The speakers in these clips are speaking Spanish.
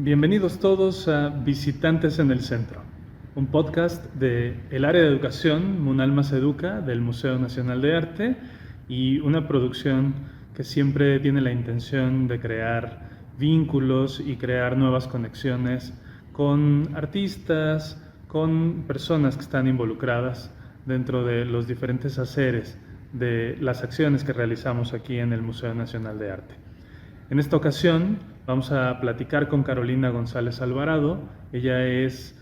Bienvenidos todos a Visitantes en el Centro, un podcast del área de educación Munalmas Educa del Museo Nacional de Arte y una producción que siempre tiene la intención de crear vínculos y crear nuevas conexiones con artistas, con personas que están involucradas dentro de los diferentes haceres de las acciones que realizamos aquí en el Museo Nacional de Arte. En esta ocasión vamos a platicar con Carolina González Alvarado. Ella es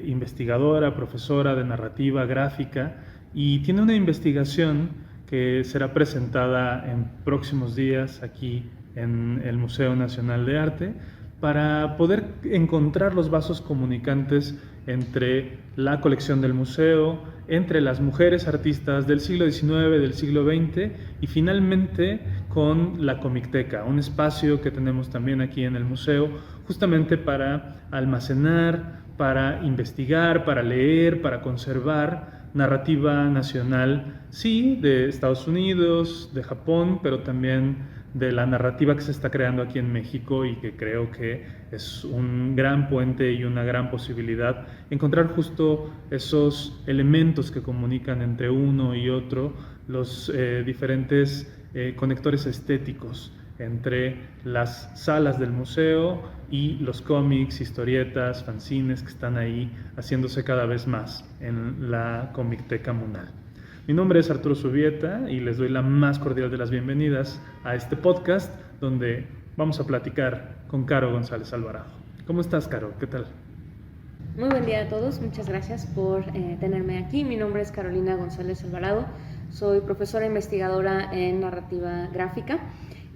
investigadora, profesora de narrativa gráfica y tiene una investigación que será presentada en próximos días aquí en el Museo Nacional de Arte para poder encontrar los vasos comunicantes entre la colección del museo, entre las mujeres artistas del siglo XIX, del siglo XX y finalmente con la Comicteca, un espacio que tenemos también aquí en el museo justamente para almacenar, para investigar, para leer, para conservar narrativa nacional, sí, de Estados Unidos, de Japón, pero también de la narrativa que se está creando aquí en México y que creo que es un gran puente y una gran posibilidad encontrar justo esos elementos que comunican entre uno y otro, los diferentes conectores estéticos entre las salas del museo y los cómics, historietas, fanzines que están ahí haciéndose cada vez más en la Comicteca Munal. Mi nombre es Arturo Subieta y les doy la más cordial de las bienvenidas a este podcast donde vamos a platicar con Caro González Alvarado. ¿Cómo estás, Caro? ¿Qué tal? Muy buen día a todos, muchas gracias por tenerme aquí. Mi nombre es Carolina González Alvarado, soy profesora investigadora en narrativa gráfica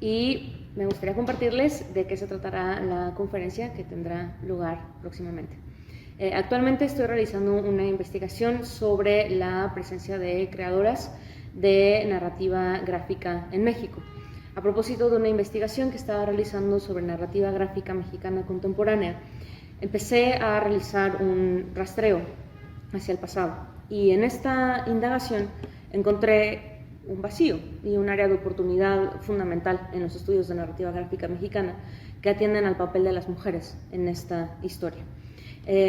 y me gustaría compartirles de qué se tratará la conferencia que tendrá lugar próximamente. Actualmente estoy realizando una investigación sobre la presencia de creadoras de narrativa gráfica en México. A propósito de una investigación que estaba realizando sobre narrativa gráfica mexicana contemporánea, empecé a realizar un rastreo hacia el pasado y en esta indagación encontré un vacío y un área de oportunidad fundamental en los estudios de narrativa gráfica mexicana que atienden al papel de las mujeres en esta historia.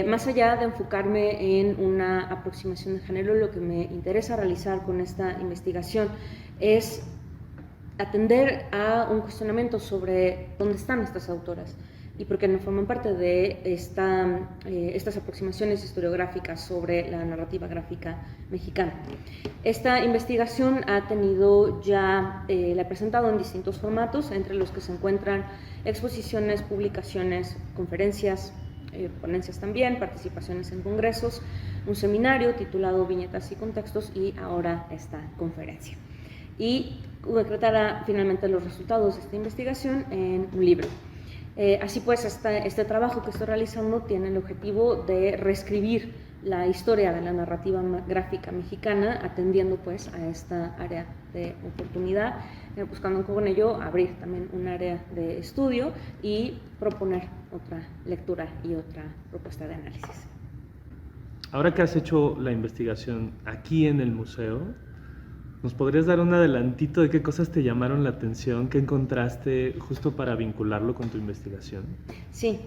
Más allá de enfocarme en una aproximación de género, lo que me interesa realizar con esta investigación es atender a un cuestionamiento sobre dónde están estas autoras y por qué no forman parte de estas aproximaciones historiográficas sobre la narrativa gráfica mexicana. Esta investigación ha tenido ya, la he presentado en distintos formatos, entre los que se encuentran exposiciones, publicaciones, conferencias, ponencias también, participaciones en congresos, un seminario titulado Viñetas y Contextos y ahora esta conferencia. Y concretará finalmente los resultados de esta investigación en un libro. Así pues, este trabajo que estoy realizando tiene el objetivo de reescribir la historia de la narrativa gráfica mexicana, atendiendo pues a esta área de oportunidad, buscando con ello abrir también un área de estudio y proponer otra lectura y otra propuesta de análisis. Ahora que has hecho la investigación aquí en el museo, ¿nos podrías dar un adelantito de qué cosas te llamaron la atención, qué encontraste justo para vincularlo con tu investigación? Sí,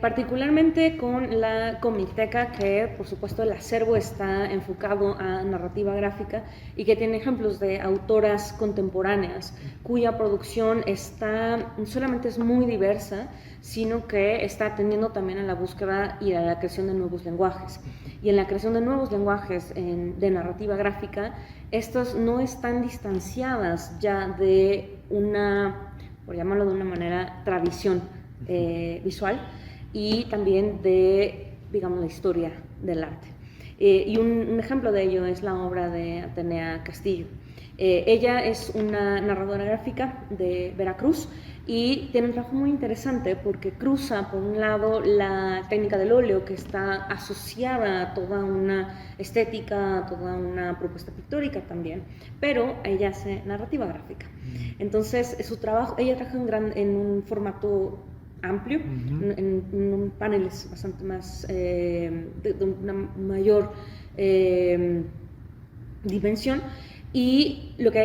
particularmente con la Comicteca, que por supuesto el acervo está enfocado a narrativa gráfica y que tiene ejemplos de autoras contemporáneas cuya producción no solamente es muy diversa, sino que está atendiendo también a la búsqueda y a la creación de nuevos lenguajes. Y en la creación de nuevos lenguajes de narrativa gráfica, estas no están distanciadas ya de una, por llamarlo de una manera, tradición visual y también de, digamos, la historia del arte. Y un ejemplo de ello es la obra de Atenea Castillo. Ella es una narradora gráfica de Veracruz y tiene un trabajo muy interesante porque cruza, por un lado, la técnica del óleo, que está asociada a toda una estética, a toda una propuesta pictórica también, pero ella hace narrativa gráfica. Entonces, su trabajo, ella trabaja en un formato amplio, en paneles bastante más, de una mayor dimensión, y lo que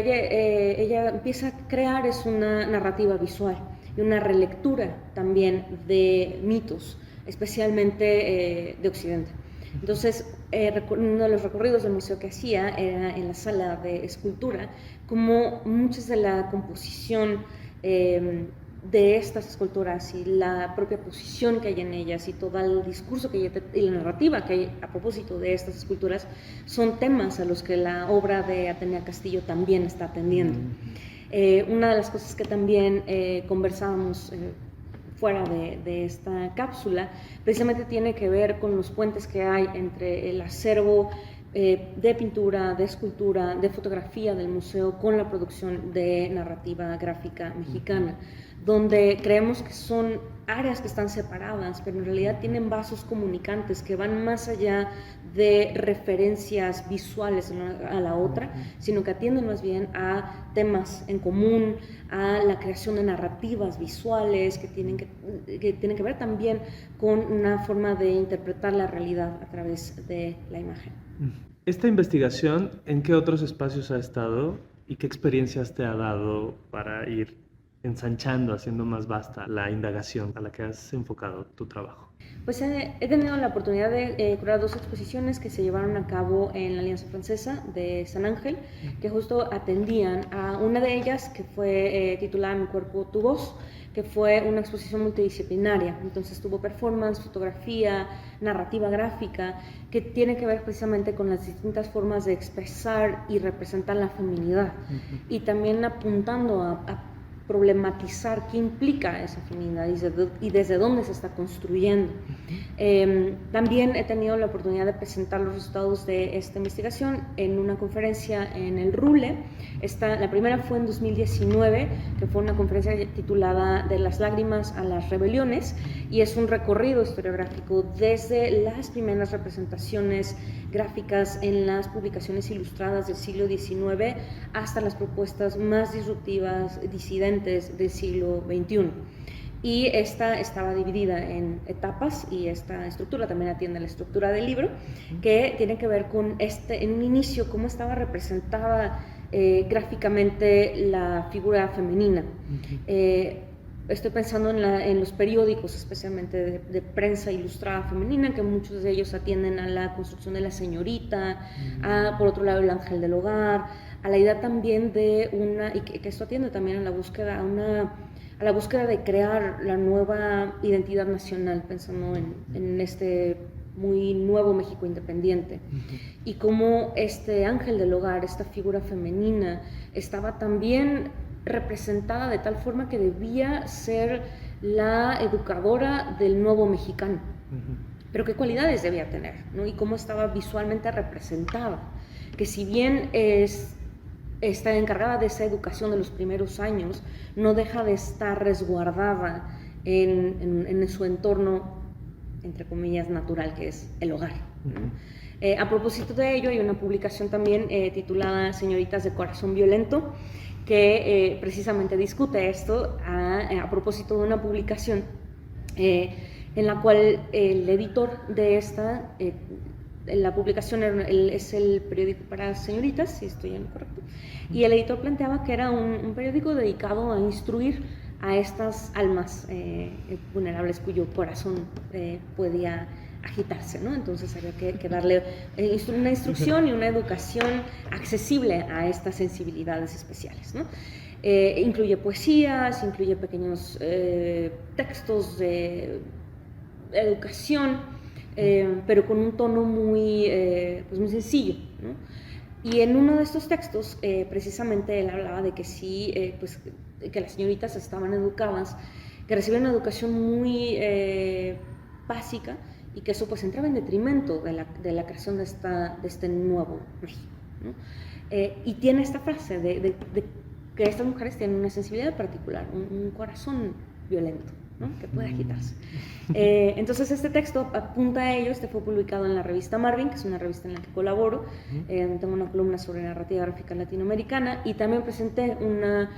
ella empieza a crear es una narrativa visual y una relectura también de mitos, especialmente de Occidente. Entonces, uno de los recorridos del museo que hacía era en la sala de escultura, como muchas de la composición de estas esculturas y la propia posición que hay en ellas y todo el discurso que hay y la narrativa que hay a propósito de estas esculturas son temas a los que la obra de Atenea Castillo también está atendiendo. Una de las cosas que también conversábamos fuera de esta cápsula precisamente tiene que ver con los puentes que hay entre el acervo de pintura, de escultura, de fotografía del museo con la producción de narrativa gráfica mexicana, donde creemos que son áreas que están separadas, pero en realidad tienen vasos comunicantes que van más allá de referencias visuales una a la otra, sino que atienden más bien a temas en común, a la creación de narrativas visuales que tienen que ver también con una forma de interpretar la realidad a través de la imagen. Esta investigación, ¿en qué otros espacios ha estado y qué experiencias te ha dado para ir ensanchando, haciendo más vasta la indagación a la que has enfocado tu trabajo? Pues he tenido la oportunidad de curar 2 exposiciones que se llevaron a cabo en la Alianza Francesa de San Ángel, que justo atendían a una de ellas que fue titulada Mi cuerpo, tu voz, que fue una exposición multidisciplinaria. Entonces tuvo performance, fotografía, narrativa gráfica, que tiene que ver precisamente con las distintas formas de expresar y representar la feminidad, y también apuntando a problematizar qué implica esa feminidad y desde dónde se está construyendo. También he tenido la oportunidad de presentar los resultados de esta investigación en una conferencia en el RULE. La primera fue en 2019, que fue una conferencia titulada De las lágrimas a las rebeliones, y es un recorrido historiográfico desde las primeras representaciones gráficas en las publicaciones ilustradas del siglo XIX hasta las propuestas más disruptivas, disidentes del siglo XXI. Y esta estaba dividida en etapas, y esta estructura también atiende a la estructura del libro, que tiene que ver con en un inicio cómo estaba representada gráficamente la figura femenina. Estoy pensando en los periódicos, especialmente de prensa ilustrada femenina, que muchos de ellos atienden a la construcción de la señorita, por otro lado el ángel del hogar, a la idea también de y que esto atiende también a la búsqueda, a la búsqueda de crear la nueva identidad nacional, pensando en este muy nuevo México independiente, y cómo este ángel del hogar, esta figura femenina, estaba también representada de tal forma que debía ser la educadora del nuevo mexicano. Pero qué cualidades debía tener, ¿no? Y cómo estaba visualmente representada, que si bien está encargada de esa educación de los primeros años, no deja de estar resguardada en su entorno, entre comillas, natural, que es el hogar, ¿no? A propósito de ello, hay una publicación también titulada Señoritas de corazón violento, que precisamente discute esto a propósito de una publicación en la cual el editor de la publicación es el periódico para señoritas, si estoy en lo correcto, y el editor planteaba que era un periódico dedicado a instruir a estas almas vulnerables cuyo corazón podía agitarse, ¿no? Entonces había que darle una instrucción y una educación accesible a estas sensibilidades especiales, ¿no? Incluye poesías, incluye pequeños textos de educación, pero con un tono muy sencillo, ¿no? Y en uno de estos textos, precisamente él hablaba de que sí, que las señoritas estaban educadas, que recibían una educación muy básica, y que eso pues entraba en detrimento de la creación de este nuevo México, ¿no? Y tiene esta frase de que estas mujeres tienen una sensibilidad particular, un corazón violento, ¿no? Que puede agitarse. Entonces este texto apunta a ello. Fue publicado en la revista Marvin, que es una revista en la que colaboro. Tengo una columna sobre narrativa gráfica latinoamericana, y también presenté una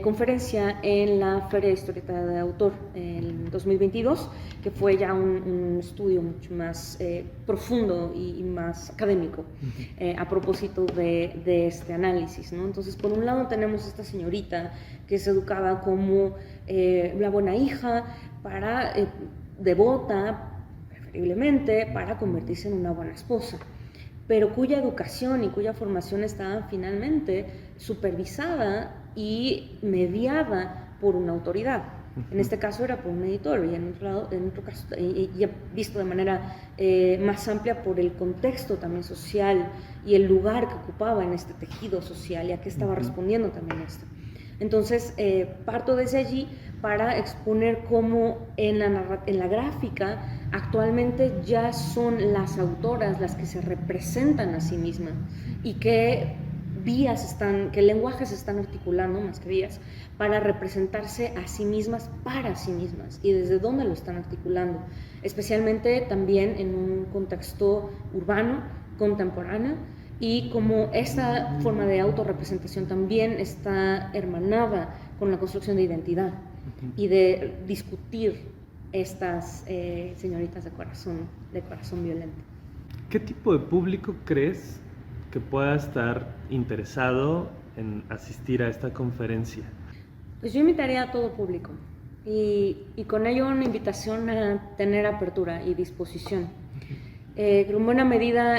conferencia en la Feria de Historieta de Autor en 2022, que fue ya un estudio mucho más profundo y más académico a propósito de este análisis, ¿no? Entonces, por un lado tenemos esta señorita que es educada como la buena hija, devota, preferiblemente, para convertirse en una buena esposa, pero cuya educación y cuya formación estaba finalmente supervisada y mediada por una autoridad. En este caso era por un editor, y en otro caso, y visto de manera más amplia por el contexto también social y el lugar que ocupaba en este tejido social y a qué estaba respondiendo también esto. Entonces, parto desde allí para exponer cómo en la gráfica actualmente ya son las autoras las que se representan a sí mismas y qué lenguajes están articulando, más que vías, para representarse a sí mismas para sí mismas y desde dónde lo están articulando, especialmente también en un contexto urbano, contemporáneo, y como esta forma de autorrepresentación también está hermanada con la construcción de identidad y de discutir estas señoritas de corazón violento. ¿Qué tipo de público crees que pueda estar interesado en asistir a esta conferencia? Pues yo invitaría a todo público y con ello una invitación a tener apertura y disposición. En buena medida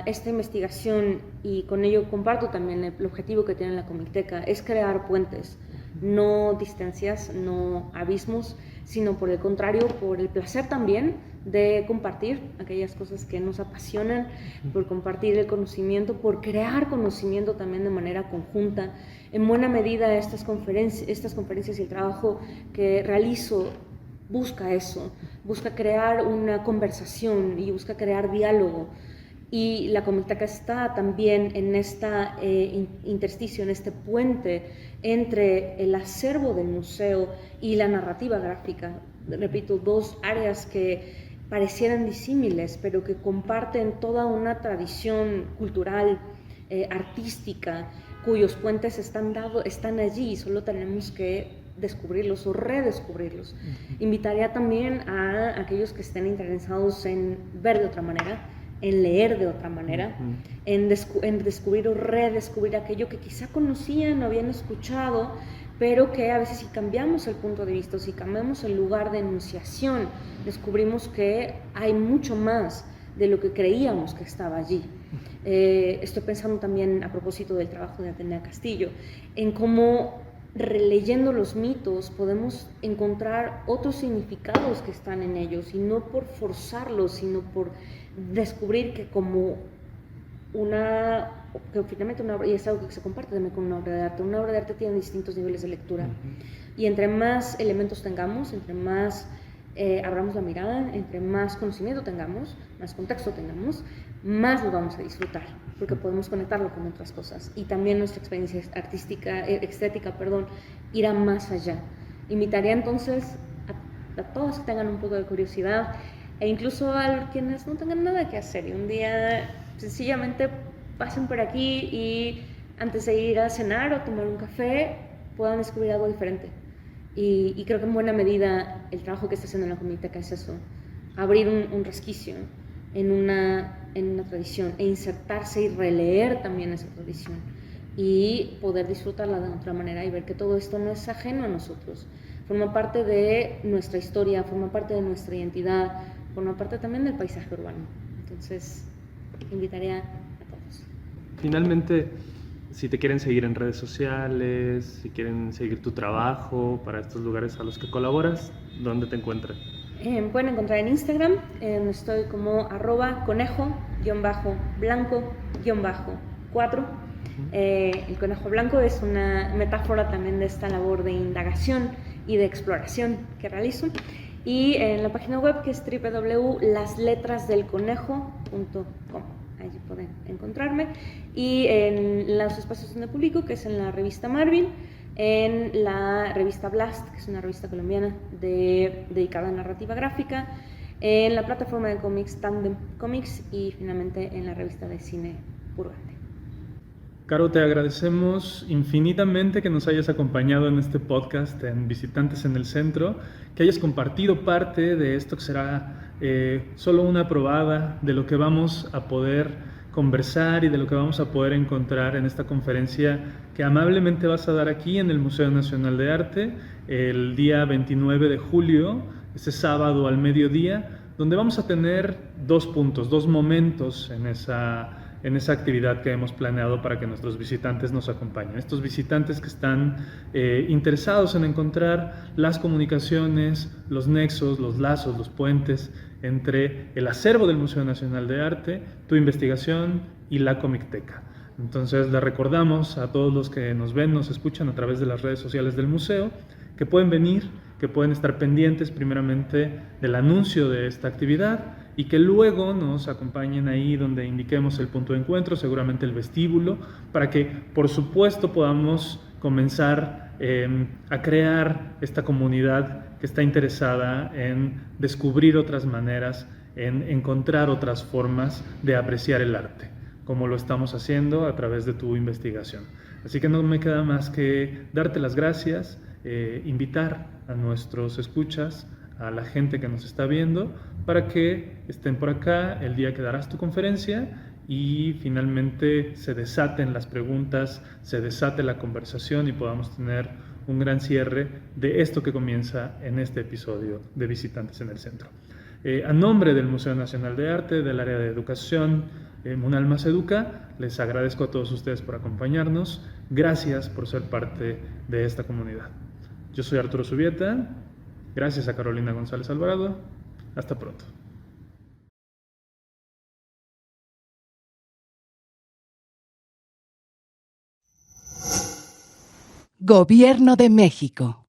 esta investigación, y con ello comparto también el objetivo que tiene la Comicteca, es crear puentes, no distancias, no abismos, sino por el contrario, por el placer también de compartir aquellas cosas que nos apasionan, por compartir el conocimiento, por crear conocimiento también de manera conjunta. En buena medida estas conferencias y el trabajo que realizo busca eso, busca crear una conversación y busca crear diálogo. Y la Comicteca está también en esta intersticio, en este puente entre el acervo del museo y la narrativa gráfica. Repito, dos áreas que parecieran disímiles, pero que comparten toda una tradición cultural, artística, cuyos puentes están allí y solo tenemos que descubrirlos o redescubrirlos. Invitaría también a aquellos que estén interesados en ver de otra manera, en leer de otra manera, en descubrir o redescubrir aquello que quizá conocían o habían escuchado, pero que a veces si cambiamos el punto de vista, si cambiamos el lugar de enunciación, descubrimos que hay mucho más de lo que creíamos que estaba allí. Estoy pensando también a propósito del trabajo de Atenea Castillo, en cómo releyendo los mitos podemos encontrar otros significados que están en ellos, y no por forzarlos, sino por descubrir que finalmente una obra, y es algo que se comparte también con una obra de arte tiene distintos niveles de lectura, y entre más elementos tengamos, entre más abramos la mirada, entre más conocimiento tengamos, más contexto tengamos, más lo vamos a disfrutar, porque podemos conectarlo con otras cosas, y también nuestra experiencia estética, irá más allá. Invitaría entonces a todos que tengan un poco de curiosidad, e incluso a quienes no tengan nada que hacer y un día sencillamente pasen por aquí y antes de ir a cenar o tomar un café puedan descubrir algo diferente. Y creo que en buena medida el trabajo que está haciendo la Comicteca es eso, abrir un resquicio en una tradición e insertarse y releer también esa tradición y poder disfrutarla de otra manera y ver que todo esto no es ajeno a nosotros, forma parte de nuestra historia, forma parte de nuestra identidad, forma parte también del paisaje urbano. Entonces, invitaría a todos. Finalmente, si te quieren seguir en redes sociales, si quieren seguir tu trabajo para estos lugares a los que colaboras, ¿dónde te encuentran? Pueden encontrar en Instagram, estoy como @conejo_blanco_4. El conejo blanco es una metáfora también de esta labor de indagación y de exploración que realizo. Y en la página web, que es www.lasletrasdelconejo.com. Allí pueden encontrarme. Y en los espacios donde publico, que es en la revista Marvin, en la revista Blast, que es una revista colombiana dedicada a narrativa gráfica, en la plataforma de cómics Tandem Comics y finalmente en la revista de cine Purgante. Caro, te agradecemos infinitamente que nos hayas acompañado en este podcast en Visitantes en el Centro, que hayas compartido parte de esto que será solo una probada de lo que vamos a poder conversar y de lo que vamos a poder encontrar en esta conferencia que amablemente vas a dar aquí en el Museo Nacional de Arte el día 29 de julio, ese sábado al mediodía, donde vamos a tener dos puntos, dos momentos en esa actividad que hemos planeado para que nuestros visitantes nos acompañen. Estos visitantes que están interesados en encontrar las comunicaciones, los nexos, los lazos, los puentes entre el acervo del Museo Nacional de Arte, tu investigación y la Comicteca. Entonces les recordamos a todos los que nos ven, nos escuchan a través de las redes sociales del museo, que pueden venir, que pueden estar pendientes primeramente del anuncio de esta actividad y que luego nos acompañen ahí donde indiquemos el punto de encuentro, seguramente el vestíbulo, para que por supuesto podamos comenzar a crear esta comunidad que está interesada en descubrir otras maneras, en encontrar otras formas de apreciar el arte, como lo estamos haciendo a través de tu investigación. Así que no me queda más que darte las gracias, invitar a nuestros escuchas, a la gente que nos está viendo, para que estén por acá el día que darás tu conferencia y finalmente se desaten las preguntas, se desate la conversación y podamos tener un gran cierre de esto que comienza en este episodio de Visitantes en el Centro. A nombre del Museo Nacional de Arte, del área de educación, Munal Más Educa, les agradezco a todos ustedes por acompañarnos. Gracias por ser parte de esta comunidad. Yo soy Arturo Subieta. Gracias a Carolina González Alvarado. Hasta pronto. Gobierno de México.